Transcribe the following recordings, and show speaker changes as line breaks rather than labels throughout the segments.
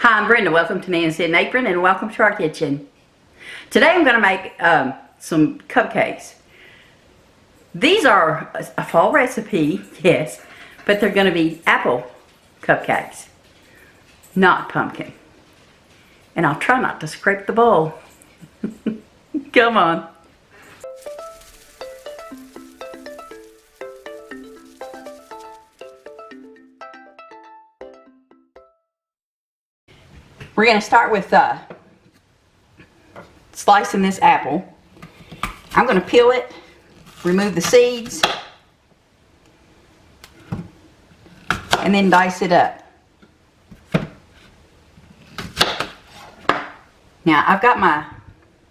Hi, I'm Brenda. Welcome to Nancy and Apron, and welcome to our kitchen. Today I'm going to make some cupcakes. These are a fall recipe, yes, but they're going to be apple cupcakes, not pumpkin. And I'll try not to scrape the bowl. Come on. We're going to start with slicing this apple. I'm going to peel it, remove the seeds, and then dice it up. Now, I've got my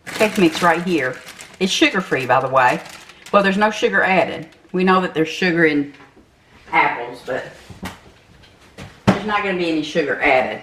cake mix right here. It's sugar-free, by the way. Well, there's no sugar added. We know that there's sugar in apples, but there's not going to be any sugar added.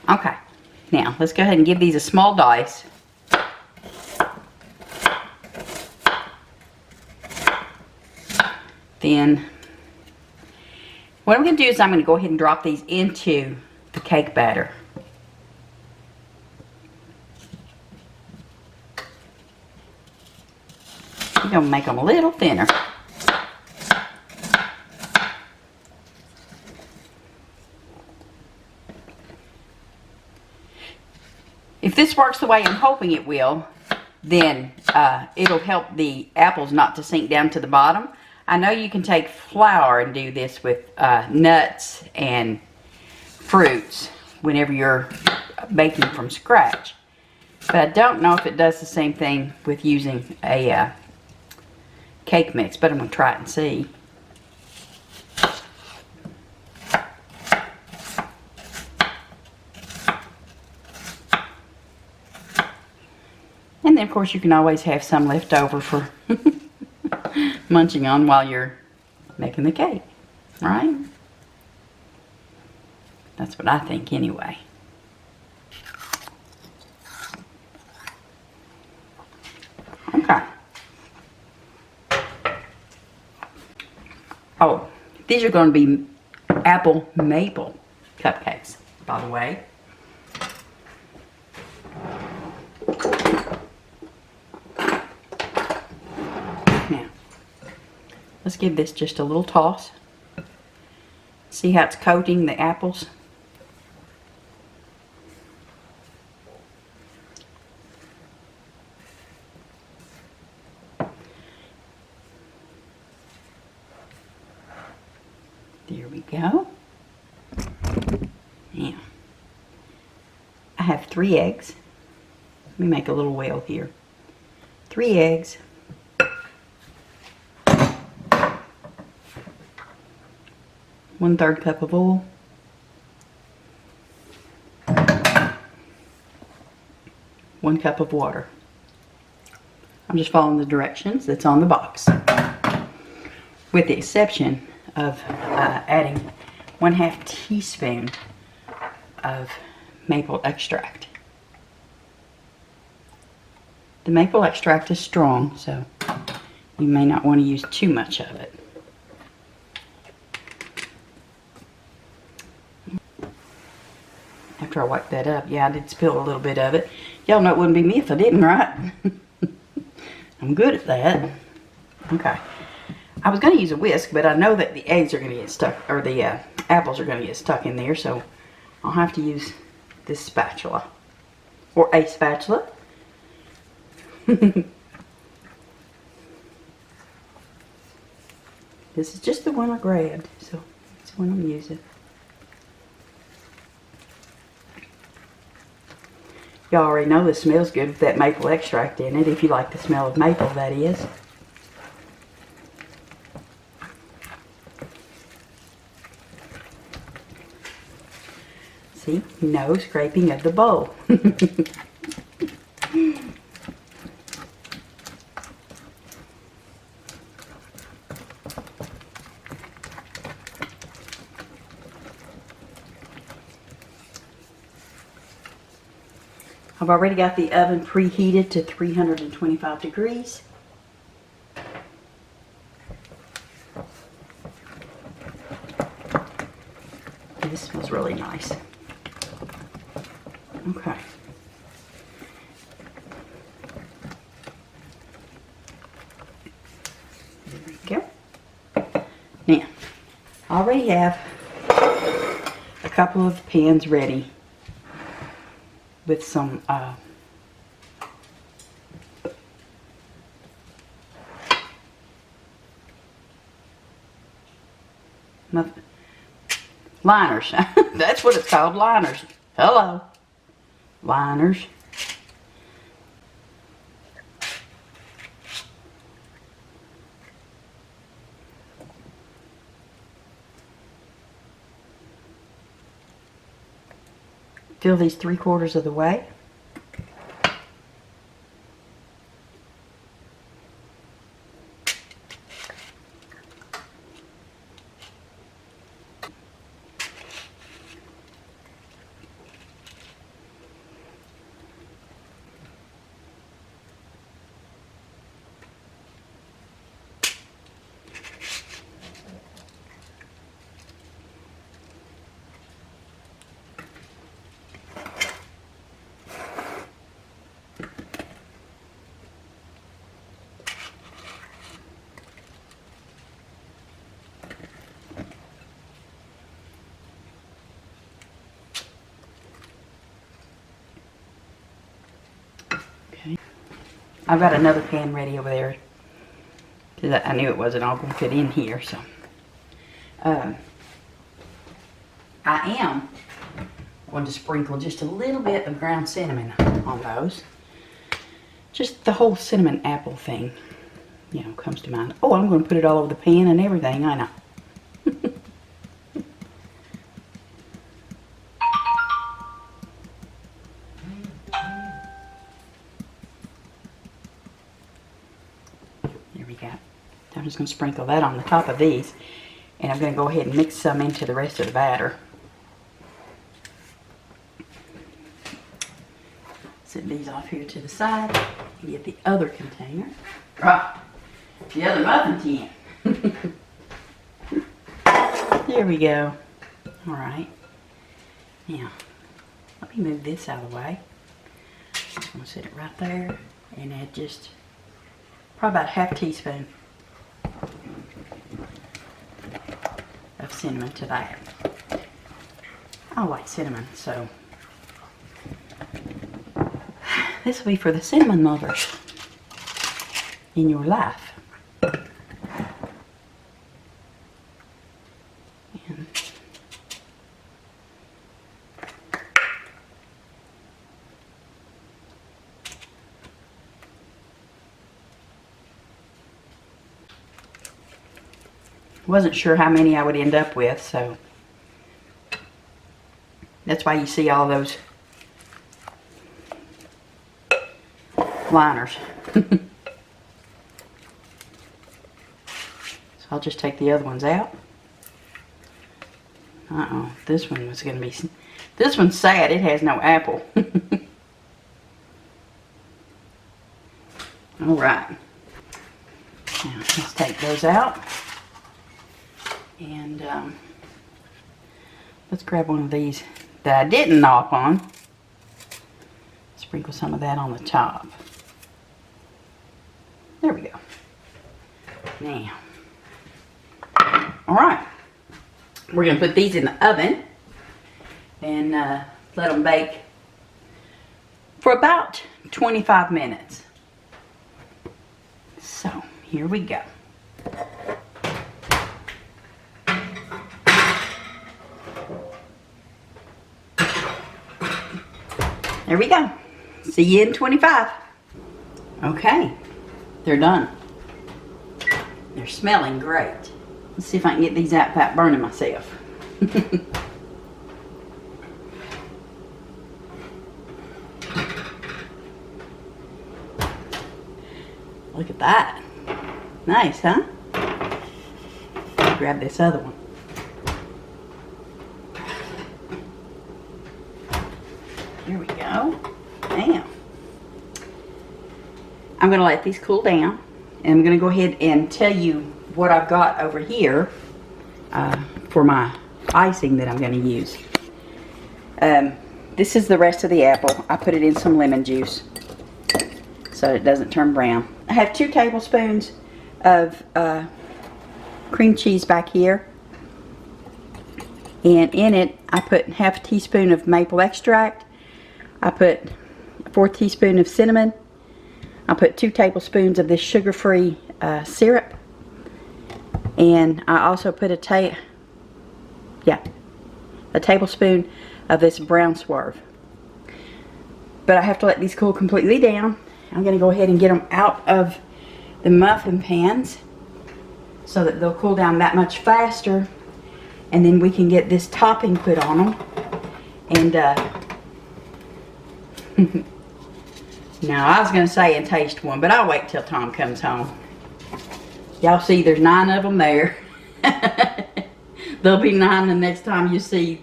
Okay, now let's go ahead and give these a small dice. Then what I'm going to do is I'm going to go ahead and drop these into the cake batter. I'm going to make them a little thinner. If this works the way I'm hoping it will, then it'll help the apples not to sink down to the bottom. I know you can take flour and do this with nuts and fruits whenever you're baking from scratch. But I don't know if it does the same thing with using a cake mix, but I'm going to try it and see. And then, of course, you can always have some left over for munching on while you're making the cake, right? That's what I think anyway. Okay. Oh, these are going to be apple maple cupcakes, by the way. Let's give this just a little toss. See how it's coating the apples? There we go. Now, I have 3 eggs. Let me make a little well here. 3 eggs. 1/3 cup of oil, 1 cup of water. I'm just following the directions that's on the box, with the exception of adding 1/2 teaspoon of maple extract. The maple extract is strong, so you may not want to use too much of it. After I wipe that up, yeah, I did spill a little bit of it. Y'all know it wouldn't be me if I didn't, right? I'm good at that. Okay. I was going to use a whisk, but I know that the eggs are going to get stuck, or the apples are going to get stuck in there, so I'll have to use this spatula. Or a spatula. This is just the one I grabbed, so that's the one I'm using. Y'all already know this smells good with that maple extract in it, if you like the smell of maple, that is. See, no scraping of the bowl. I've already got the oven preheated to 325 degrees. This smells really nice. Okay. There we go. Now, I already have a couple of pans ready with some liners. That's what it's called, liners. Hello. Liners. Fill these 3/4 of the way. I've got another pan ready over there because I knew it wasn't all going to fit in here. So I am going to sprinkle just a little bit of ground cinnamon on those. Just the whole cinnamon apple thing, you know, comes to mind. Oh, I'm going to put it all over the pan and everything. I know. I'm just going to sprinkle that on the top of these, and I'm going to go ahead and mix some into the rest of the batter. Set these off here to the side and get the other container. The other muffin tin. There we go. All right. Now, let me move this out of the way. I'm going to set it right there and add just probably about a 1/2 teaspoon of cinnamon to that. I like cinnamon, so this will be for the cinnamon lovers in your life. And wasn't sure how many I would end up with, so that's why you see all those liners. So I'll just take the other ones out. This one was going to be, this one's sad, it has no apple. Alright, now let's take those out. And let's grab one of these that I didn't knock on. Sprinkle some of that on the top. There we go. Now, alright, we're going to put these in the oven and let them bake for about 25 minutes. So, here we go. There we go. See you in 25. Okay, they're done. They're smelling great. Let's see if I can get these out without burning myself. Look at that. Nice, huh? Grab this other one. Here we go. Bam. I'm going to let these cool down. And I'm going to go ahead and tell you what I've got over here for my icing that I'm going to use. This is the rest of the apple. I put it in some lemon juice so it doesn't turn brown. I have 2 tablespoons of cream cheese back here. And in it, I put half a teaspoon of maple extract. I put 1/4 teaspoon of cinnamon. I put 2 tablespoons of this sugar-free syrup. And I also put a tablespoon of this brown swerve. But I have to let these cool completely down. I'm going to go ahead and get them out of the muffin pans so that they'll cool down that much faster. And then we can get this topping put on them. And now I was going to say and taste one, but I'll wait till Tom comes home. Y'all see there's 9 of them there. There'll be 9 the next time you see.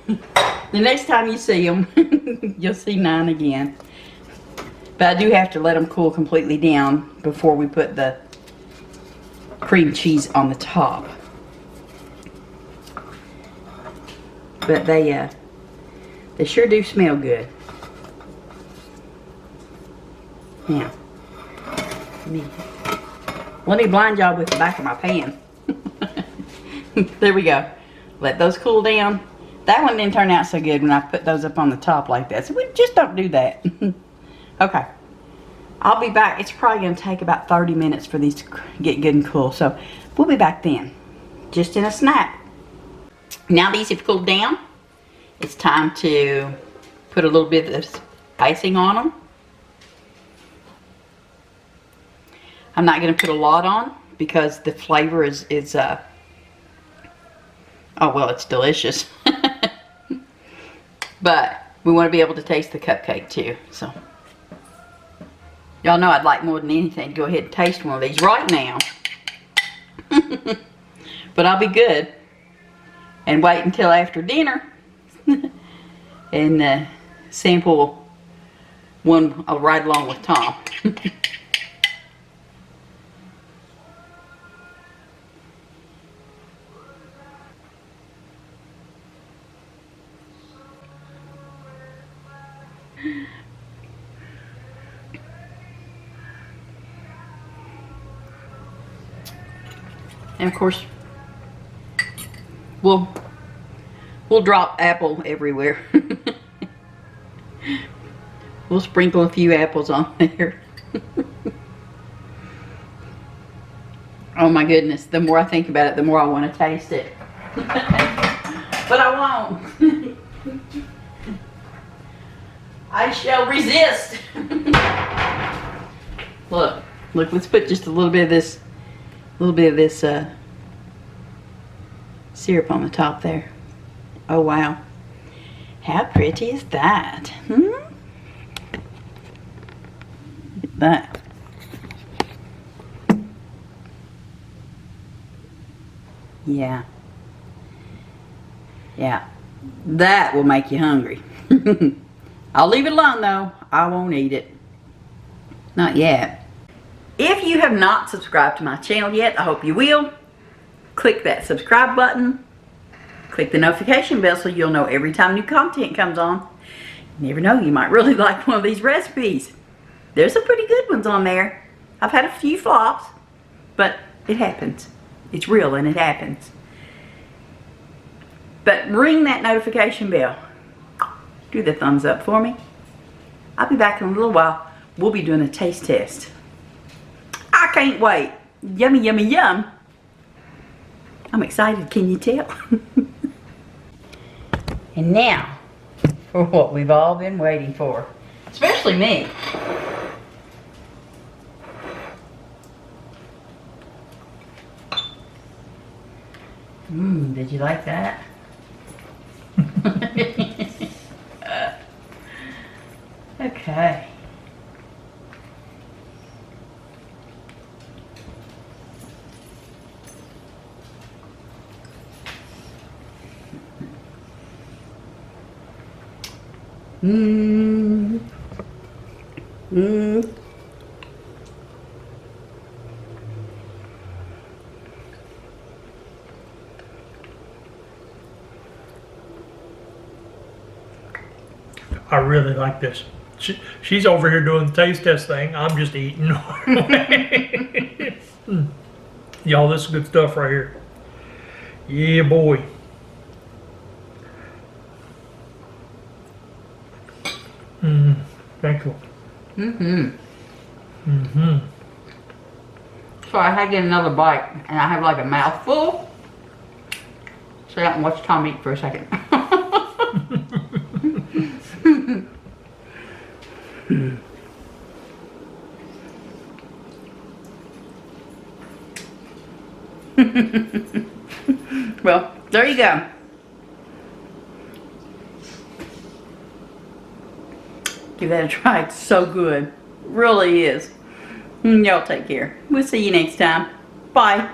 The next time you see them, you'll see 9 again. But I do have to let them cool completely down before we put the cream cheese on the top. But they sure do smell good. Now, let me blind y'all with the back of my pan. There we go. Let those cool down. That one didn't turn out so good when I put those up on the top like that. So we just don't do that. Okay. I'll be back. It's probably going to take about 30 minutes for these to get good and cool. So we'll be back then. Just in a snap. Now these have cooled down. It's time to put a little bit of this icing on them. I'm not going to put a lot on because the flavor is oh well, it's delicious. But we want to be able to taste the cupcake too. So y'all know I'd like more than anything to go ahead and taste one of these right now. But I'll be good and wait until after dinner and sample one right along with Tom. And of course, we'll drop apple everywhere. We'll sprinkle a few apples on there. Oh my goodness, the more I think about it, the more I want to taste it. But I won't. I shall resist. Look, let's put just a little bit of this syrup on the top there. Oh wow. How pretty is that? Look at that. Yeah. Yeah. That will make you hungry. I'll leave it alone though. I won't eat it. Not yet. If you have not subscribed to my channel yet, I hope you will. Click that subscribe button. Click the notification bell so you'll know every time new content comes on. You never know, you might really like one of these recipes. There's some pretty good ones on there. I've had a few flops, but it happens. It's real and it happens. But ring that notification bell. Do the thumbs up for me. I'll be back in a little while. We'll be doing a taste test. I can't wait. Yummy, yummy, yum. I'm excited, can you tell? And now, for what we've all been waiting for. Especially me. Did you like that? Okay. Mmm. Mmm.
I really like this. She's over here doing the taste test thing. I'm just eating. Y'all, this is good stuff right here. Yeah, boy. Thank you.
So I had to get another bite, and I have like a mouthful. So I can watch Tom eat for a second. Well, there you go. Give that a try. It's so good. It really is. Y'all take care. We'll see you next time. Bye.